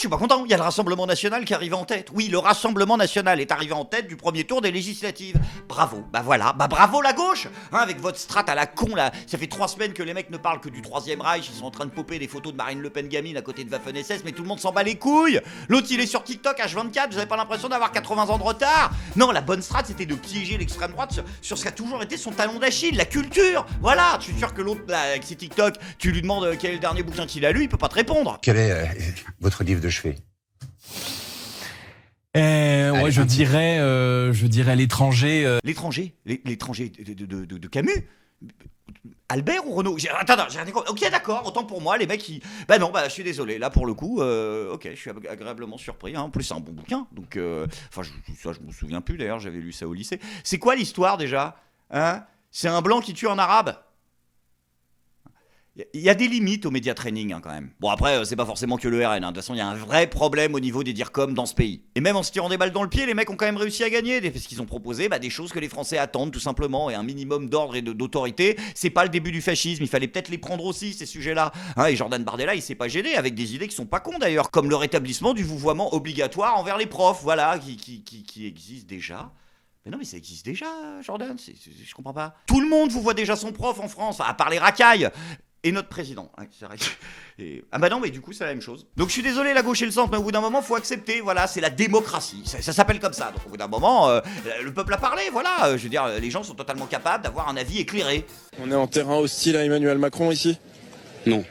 suis pas content. Il y a le Rassemblement National qui arrive en tête. Oui, le Rassemblement National est arrivé en tête du premier tour des législatives. Bravo, bah voilà, bah bravo la gauche, hein, avec votre strat à la con là. Ça fait 3 semaines que les mecs ne parlent que du Troisième Reich. Ils sont en train de popper des photos de Marine Le Pen gamine à côté de Waffen-SS, mais tout le monde s'en bat les couilles. L'autre il est sur TikTok H24, vous avez pas l'impression d'avoir 80 ans de retard? Non, la bonne strat c'était de piéger l'extrême droite sur ce qui a toujours été son talon d'Achille, la culture. Voilà, je suis sûr que l'autre là, avec ses TikTok, tu lui demandes quel est le dernier bouquin qu'il a lu, il peut pas te répondre. Quel est votre livre de chevet? Ouais, je dirais l'étranger. L'étranger de Camus. Albert ou Renaud? Attends, j'ai rien compris. Ok, d'accord, autant pour moi, les mecs qui. Bah non, bah je suis désolé, là pour le coup, ok, je suis agréablement surpris. Hein. En plus, c'est un bon bouquin, donc. Enfin, ça, je me souviens plus d'ailleurs, j'avais lu ça au lycée. C'est quoi l'histoire déjà? Hein? C'est un blanc qui tue un arabe? Il y a des limites au média training hein, quand même. Bon après c'est pas forcément que le RN, hein. De toute façon il y a un vrai problème au niveau des DIRCOM dans ce pays. Et même en se tirant des balles dans le pied, les mecs ont quand même réussi à gagner, parce qu'ils ont proposé des choses que les Français attendent tout simplement, et un minimum d'ordre et d'autorité, c'est pas le début du fascisme, il fallait peut-être les prendre aussi ces sujets-là. Hein, et Jordan Bardella il s'est pas gêné avec des idées qui sont pas cons d'ailleurs, comme le rétablissement du vouvoiement obligatoire envers les profs, voilà, qui existe déjà. Mais non mais ça existe déjà Jordan, je comprends pas. Tout le monde vous voit déjà son prof en France, à part les racailles. Et notre président. C'est vrai. Ah bah non, mais du coup, c'est la même chose. Donc je suis désolé, la gauche et le centre, mais au bout d'un moment, faut accepter. Voilà, c'est la démocratie. Ça s'appelle comme ça. Donc au bout d'un moment, le peuple a parlé. Voilà, je veux dire, les gens sont totalement capables d'avoir un avis éclairé. On est en terrain hostile à Emmanuel Macron ici? Non.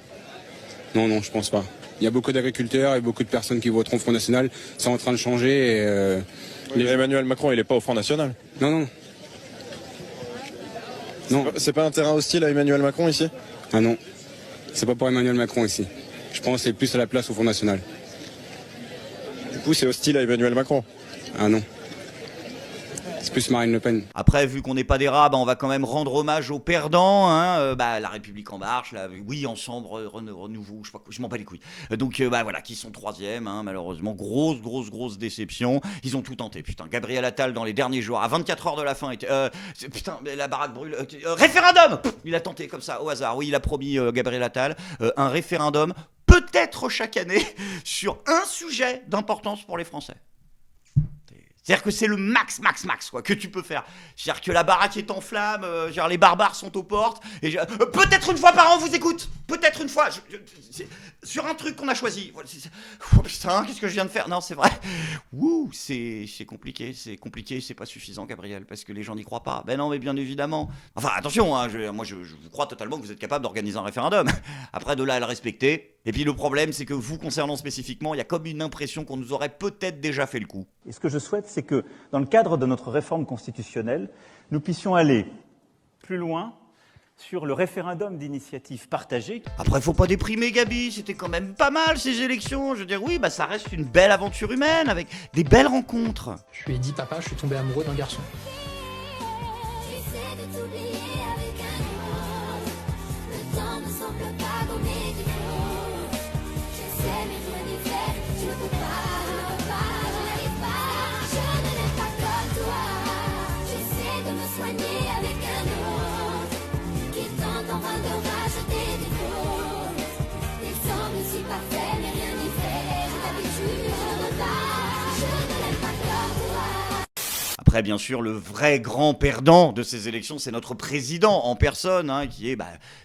Non, je pense pas. Il y a beaucoup d'agriculteurs et beaucoup de personnes qui voteront Front National. C'est en train de changer et... Emmanuel Macron, il est pas au Front National. Non. C'est pas un terrain hostile à Emmanuel Macron ici? Ah non, c'est pas pour Emmanuel Macron ici. Je pense que c'est plus à la place au Front National. Du coup, c'est hostile à Emmanuel Macron? Ah non. C'est plus Marine Le Pen. Après, vu qu'on n'est pas des rats, on va quand même rendre hommage aux perdants. Hein, la République en marche, oui, ensemble, renouveau, je m'en bats les couilles. Donc voilà, qui sont troisième, hein, malheureusement. Grosse déception. Ils ont tout tenté, putain. Gabriel Attal, dans les derniers jours, à 24 heures de la fin, putain, la baraque brûle. Référendum. Il a tenté comme ça, au hasard. Oui, il a promis, Gabriel Attal, un référendum, peut-être chaque année, sur un sujet d'importance pour les Français. C'est-à-dire que c'est le max quoi, que tu peux faire. C'est-à-dire que la baraque est en flammes, genre les barbares sont aux portes, et peut-être une fois par an on vous écoute. Peut-être une fois, sur un truc qu'on a choisi. Oh, putain, qu'est-ce que je viens de faire? Non, c'est vrai. Ouh, c'est compliqué, c'est pas suffisant, Gabriel, parce que les gens n'y croient pas. Ben non, mais bien évidemment. Enfin, attention, hein, moi je vous crois totalement que vous êtes capable d'organiser un référendum. Après, de là à le respecter. Et puis le problème, c'est que vous concernant spécifiquement, il y a comme une impression qu'on nous aurait peut-être déjà fait le coup. Et ce que je souhaite, c'est que, dans le cadre de notre réforme constitutionnelle, nous puissions aller plus loin sur le référendum d'initiative partagée. Après, faut pas déprimer, Gabi, c'était quand même pas mal ces élections. Je veux dire, oui, ça reste une belle aventure humaine, avec des belles rencontres. Je lui ai dit, papa, je suis tombé amoureux d'un garçon. Après, bien sûr, le vrai grand perdant de ces élections, c'est notre président en personne, hein, qui est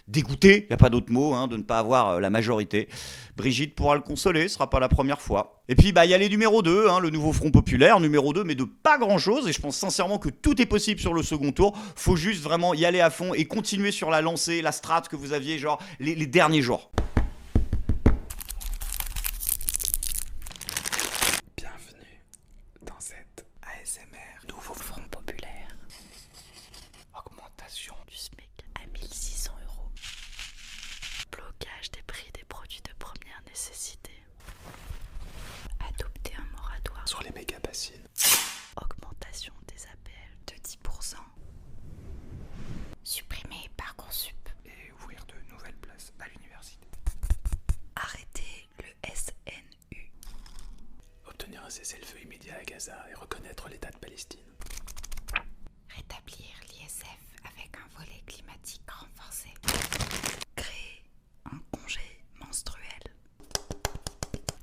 dégoûté, il n'y a pas d'autre mot, hein, de ne pas avoir la majorité. Brigitte pourra le consoler, ce sera pas la première fois. Et puis, il y a les numéros 2, hein, le nouveau Front Populaire, numéro 2, mais de pas grand-chose, et je pense sincèrement que tout est possible sur le second tour. Faut juste vraiment y aller à fond et continuer sur la lancée, la strate que vous aviez, genre, les derniers jours. Nouveau Front Populaire. Augmentation du SMIC à 1 600 €. Blocage des prix des produits de première nécessité. Adopter un moratoire Sur les méga bassines. Augmentation des APL de 10%. Supprimer Parcoursup. Et ouvrir de nouvelles places à l'université. Arrêter le SNU. Obtenir un cessez-le-feu immédiat à Gaza et reconnaître l'État de Palestine. Rétablir l'ISF avec un volet climatique renforcé. Créer un congé menstruel.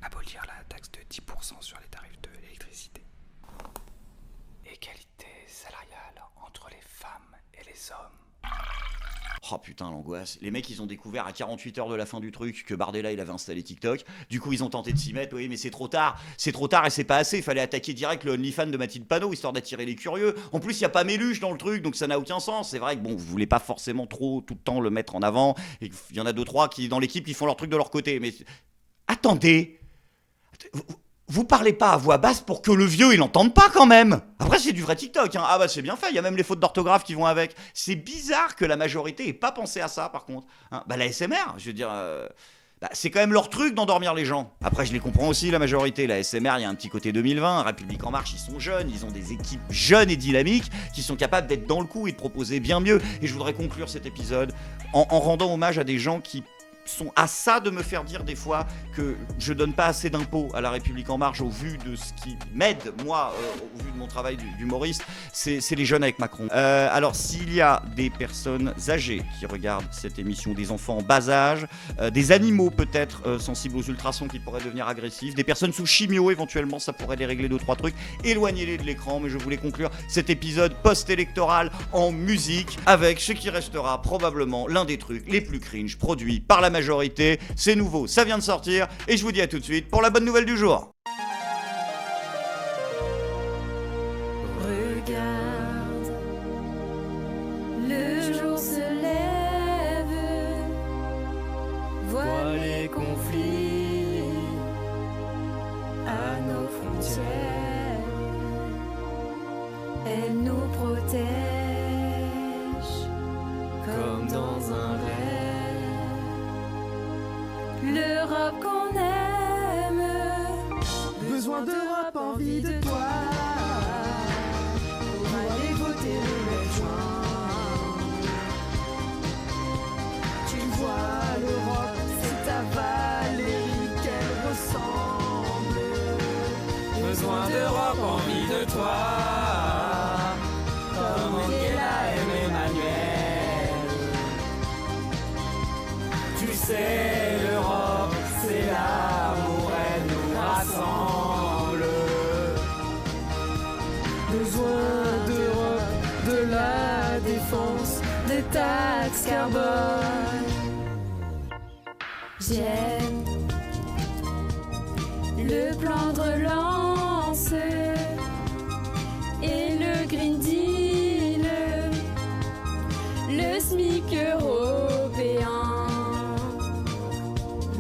Abolir la taxe 30% sur les tarifs de l'électricité. Égalité salariale entre les femmes et les hommes. Oh putain, l'angoisse. Les mecs, ils ont découvert à 48 heures de la fin du truc que Bardella, il avait installé TikTok. Du coup, ils ont tenté de s'y mettre. Oui, mais c'est trop tard. C'est trop tard et c'est pas assez. Il fallait attaquer direct le OnlyFans de Mathilde Panot, histoire d'attirer les curieux. En plus, il n'y a pas Méluche dans le truc, donc ça n'a aucun sens. C'est vrai que bon, vous voulez pas forcément trop tout le temps le mettre en avant. Et il y en a 2-3 qui, dans l'équipe, qui font leur truc de leur côté. Mais attendez. Vous parlez pas à voix basse pour que le vieux il entende pas quand même. Après c'est du vrai TikTok, hein. Ah bah c'est bien fait, il y a même les fautes d'orthographe qui vont avec. C'est bizarre que la majorité ait pas pensé à ça par contre. Hein, bah la SMR, je veux dire, bah, c'est quand même leur truc d'endormir les gens. Après je les comprends aussi la majorité, la SMR il y a un petit côté 2020, République En Marche ils sont jeunes, ils ont des équipes jeunes et dynamiques qui sont capables d'être dans le coup et de proposer bien mieux. Et je voudrais conclure cet épisode en rendant hommage à des gens qui sont à ça de me faire dire des fois que je donne pas assez d'impôts à la République En Marche au vu de ce qui m'aide, moi, au vu de mon travail d'humoriste, c'est les jeunes avec Macron. Alors, s'il y a des personnes âgées qui regardent cette émission, des enfants en bas âge, des animaux peut-être sensibles aux ultrasons qui pourraient devenir agressifs, des personnes sous chimio éventuellement, ça pourrait les régler 2-3 trucs, éloignez-les de l'écran, mais je voulais conclure cet épisode post-électoral en musique avec ce qui restera probablement l'un des trucs les plus cringe produits par la majorité. C'est nouveau, ça vient de sortir et je vous dis à tout de suite pour la bonne nouvelle du jour. Regarde, le jour se lève, vois les conflits à nos frontières, elle nous protège comme dans un rêve. L'Europe qu'on aime, besoin d'Europe, envie de toi. On va aller voter le 9 juin. Tu vois, l'Europe, c'est ta Valérie qu'elle ressemble. Besoin d'Europe, envie de toi. Comme Angela et Emmanuel. Tu sais, l'Europe, c'est l'amour, elle nous rassemble. Besoin d'Europe, de la défense, des taxes carbone. J'aime le plan de relance et le Green Deal, le SMIC européen.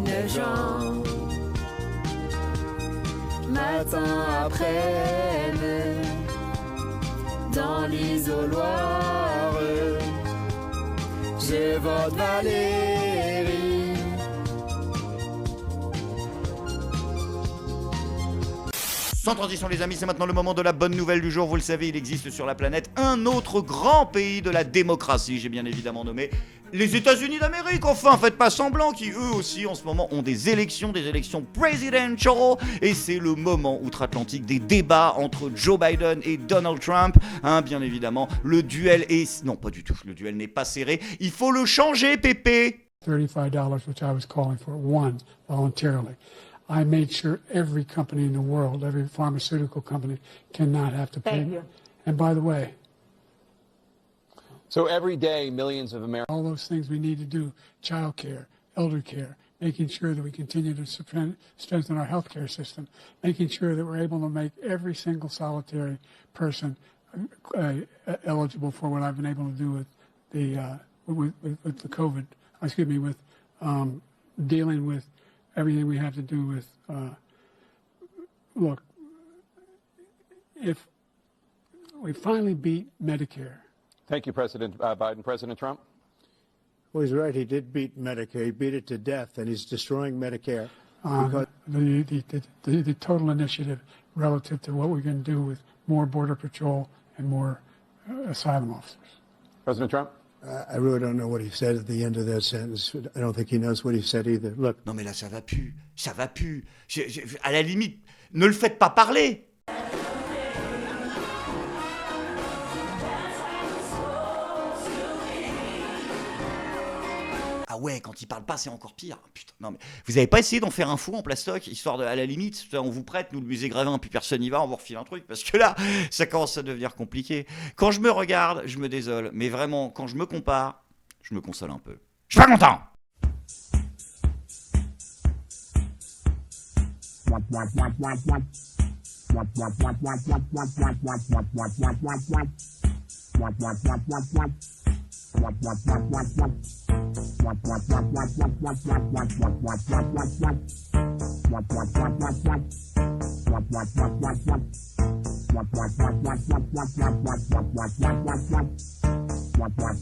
9 juin, matin après, dans l'isoloir, je vote Valérie. Sans transition les amis, c'est maintenant le moment de la bonne nouvelle du jour. Vous le savez, il existe sur la planète un autre grand pays de la démocratie. J'ai bien évidemment nommé les États-Unis d'Amérique. Enfin, faites pas semblant, qui eux aussi en ce moment ont des élections presidential. Et c'est le moment outre-Atlantique des débats entre Joe Biden et Donald Trump. Hein, bien évidemment, le duel est... Non, pas du tout, le duel n'est pas serré. Il faut le changer, Pépé. $35, which I was calling for, won voluntarily. I made sure every company in the world, every pharmaceutical company, cannot have to pay. Thank you. And by the way, So every day, millions of Americans. all those things we need to do, child care, elder care, making sure that we continue to strengthen our healthcare system, making sure that we're able to make every single solitary person eligible for what I've been able to do with the COVID, with dealing with everything we have to do with, look, if we finally beat Medicare. Thank you, President Biden. President Trump? Well, he's right. He did beat Medicare. He beat it to death, and he's destroying Medicare. The total initiative relative to what we're going to do with more Border Patrol and more asylum officers. President Trump? I really don't know what he said at the end of that sentence. I don't think he knows what he said either. Look. Non mais là ça va plus, ça va plus. À la limite, ne le faites pas parler. Ah ouais, quand il parle pas, c'est encore pire. Putain, non mais vous avez pas essayé d'en faire un fou en plastoc, histoire de, à la limite, on vous prête, nous le musée Grévin, puis personne n'y va, on vous refile un truc, parce que là, ça commence à devenir compliqué. Quand je me regarde, je me désole, mais vraiment, quand je me compare, je me console un peu. Je suis pas content.